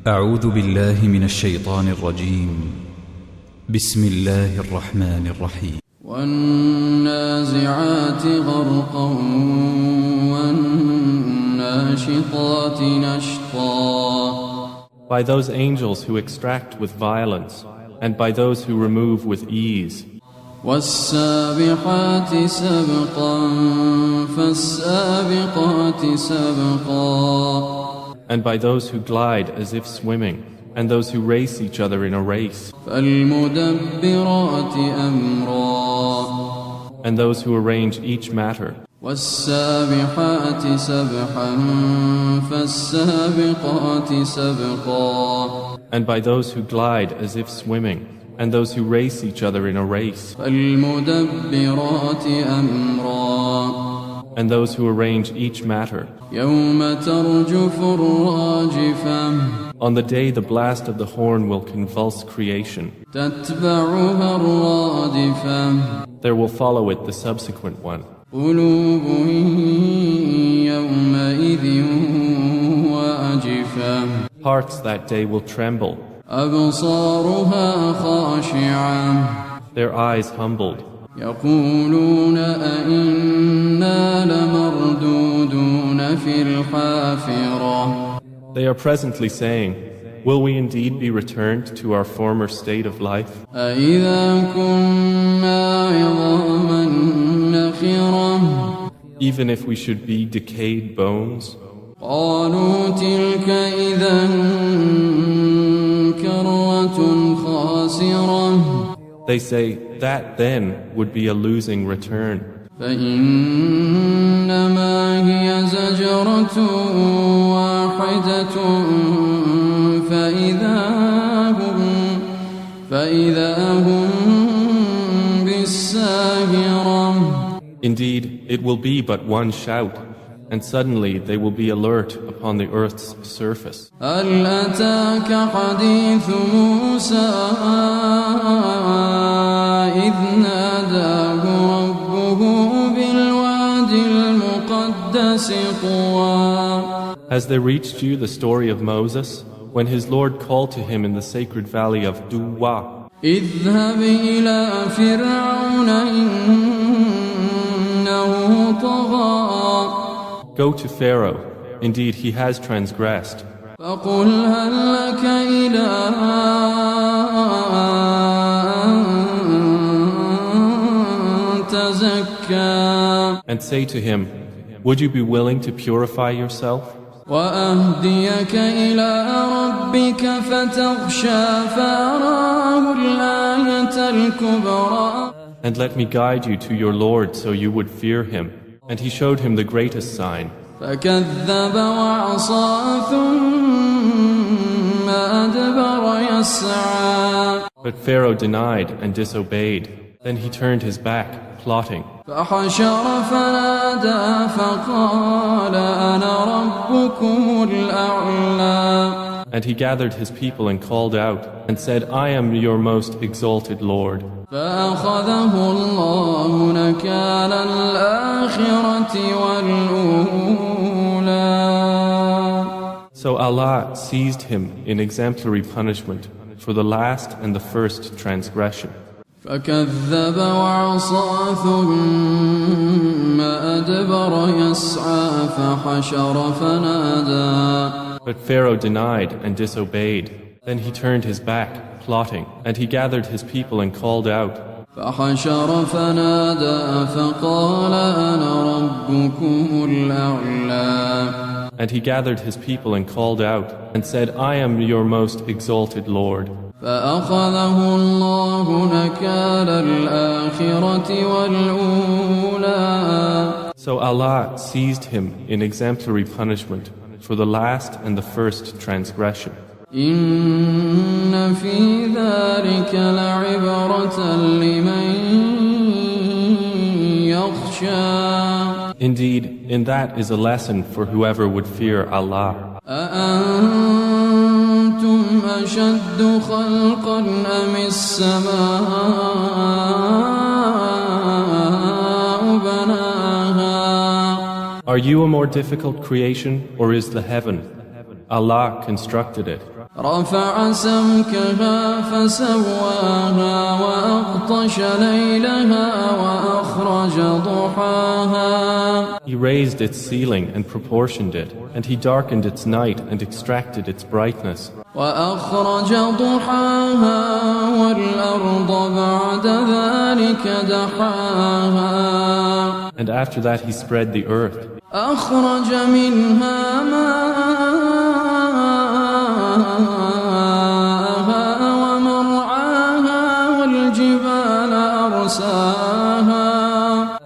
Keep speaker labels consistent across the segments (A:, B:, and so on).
A: أعوذ بالله من الشيطان الرجيم. بسم الله الرحمن الرحيم.
B: والنازعات غرقا والناشطات نشطا.
C: By those angels who extract with violence, and by those who remove with ease.
B: والسابحات سبقا فالسابقات سبقا.
C: And by those who glide as if swimming, and those who race each other in a race.
B: فالمدبرات أمرا.
C: And those who arrange each matter.
B: والسابحات سبحا فالسابقات سبقا.
C: And by those who glide as if swimming, and those who race each other in a race.
B: فالمدبرات أمرا.
C: And those who arrange each matter.
B: يوم ترجف الراجفة.
C: On the day the blast of the horn will convulse creation.
B: تتبعها الرادفة.
C: There will follow it the subsequent one.
B: قلوب يومئذ واجفة.
C: Hearts that day will tremble.
B: أبصارها خاشعة.
C: Their eyes humbled.
B: يقولون أئنا لمردودون في الحافرة.
C: They are presently saying, will we indeed be returned to our former state of life?
B: أئذا كنا عظاما نخرة.
C: Even if we should be decayed bones?
B: قالوا تلك إذا كرة خاسرة.
C: They say, that then would be a losing return.
B: فإنما هي زجرة واحدة فإذا هم بالساهرة.
C: Indeed, it will be but one shout, and suddenly they will be alert upon the earth's surface.
B: هل أتاك حديث موسى إذ ناداه ربه بالوادي المقدس طوى.
C: Has there reached you the story of Moses, when his Lord called to him in the sacred valley of Duwa?
B: اذهب إلى فرعون إنه طغى.
C: Go to Pharaoh, indeed he has transgressed.
B: فقل هل لك إلى أن تزكى.
C: And say to him, would you be willing to purify yourself?
B: وأهديك إلى ربك فتخشى فأراه الآية الكبرى.
C: And let me guide you to your Lord so you would fear him. And he showed him the greatest sign.
B: فكذب وعصى ثم أدبر يسعى.
C: But Pharaoh denied and disobeyed. Then he turned his back, plotting.
B: فحشر فنادى فقال أنا ربكم الأعلى.
C: And he gathered his people and called out and said, I am your most exalted Lord.
B: فأخذه الله نكال الآخرة والأولى.
C: So Allah seized him in exemplary punishment for the last and the first transgression.
B: فكذب وعصى ثم أدبر يسعى فحشر فنادى.
C: But Pharaoh denied and disobeyed. Then he turned his back, plotting, and he gathered his people and called out.
B: فحشر فنادى فقال أنا ربكم الأعلى.
C: And he gathered his people and called out and said, I am your most exalted Lord.
B: فأخذه الله نكال الآخرة والأولى.
C: So Allah seized him in exemplary punishment for the last and the first transgression.
B: إن في ذلك لعبرة لمن يخشى.
C: Indeed, in that is a lesson for whoever would fear Allah.
B: أأنتم أشد خلقا أم السماء بناها.
C: Are you a more difficult creation, or is the heaven? Allah constructed it.
B: رفع سمكها فسواها وأغطش ليلها وأخرج ضحاها.
C: He raised its ceiling and proportioned it, and He darkened its night and extracted its brightness.
B: وأخرج ضحاها والأرض بعد ذلك دحاها.
C: And after that He spread the earth.
B: أخرج منها ماءها ومرعاها والجبال أرساها.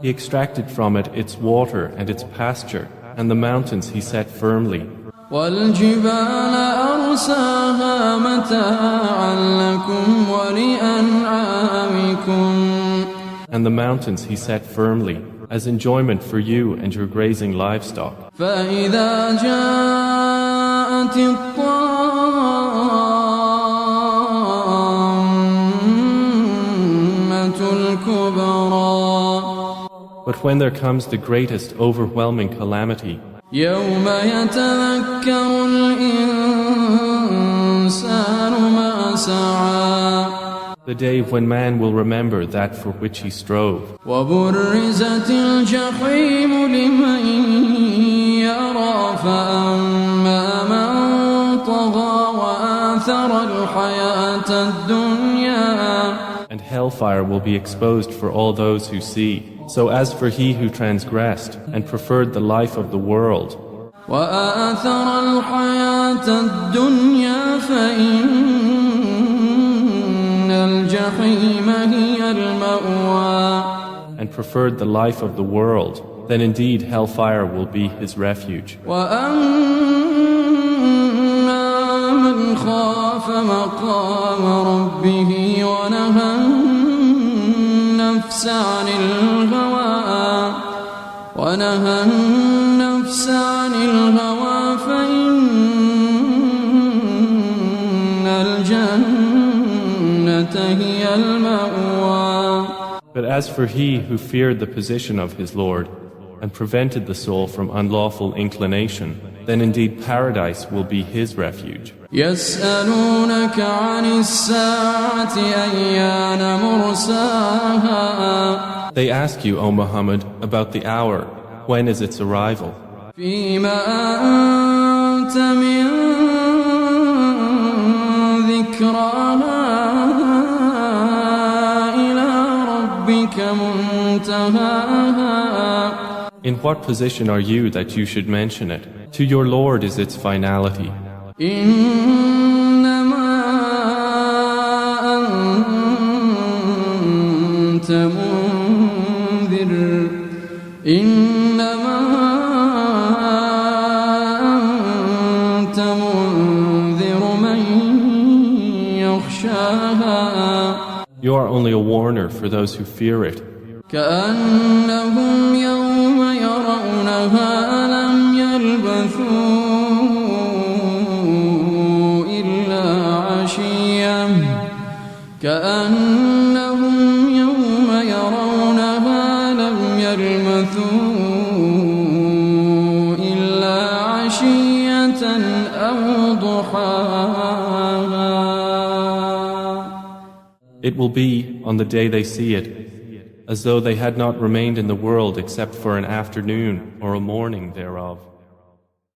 C: He extracted from it its water and its pasture, and the mountains He set firmly.
B: والجبال أرساها متاعا لكم ولأنعامكم.
C: And the mountains He set firmly, as enjoyment for you and your grazing livestock.
B: فإذا جاءت الطامة الكبرى.
C: But when there comes the greatest overwhelming calamity,
B: يوم يتذكر الإنسان ما سعى.
C: the day when man will remember that for which he strove.
B: وبرزت الجحيم لمن يرى فأما من طغى وآثر الحياة الدنيا.
C: And hellfire will be exposed for all those who see. So as for he who transgressed and preferred the life of the world,
B: وآثر الحياة الدنيا فإن الجحيم هي المأوى.
C: and preferred the life of the world, then indeed hellfire will be his refuge.
B: وأما من خاف مقام ربه ونهى النفس عن الهوى فإن الجنة هي المأوى.
C: But as for he who feared the position of his Lord and prevented the soul from unlawful inclination, then indeed paradise will be his refuge.
B: يسألونك عن الساعة أيان مرساها.
C: They ask you, O Muhammad, about the hour. When is its arrival?
B: فيما أنت من ذكراها إلى ربك منتهاها.
C: In what position are you that you should mention it? To your Lord is its finality.
B: إنما أنت منذر إنما أنت منذر من يخشاها.
C: You are only a warner for those who fear it.
B: كأنهم يوم يرونها لم يلبثوا إلا عشية كأنهم يوم يرونها لم يلبثوا إلا عشية أو ضحاها.
C: It will be, on the day they see it, as though they had not remained in the world except for an afternoon or a morning thereof.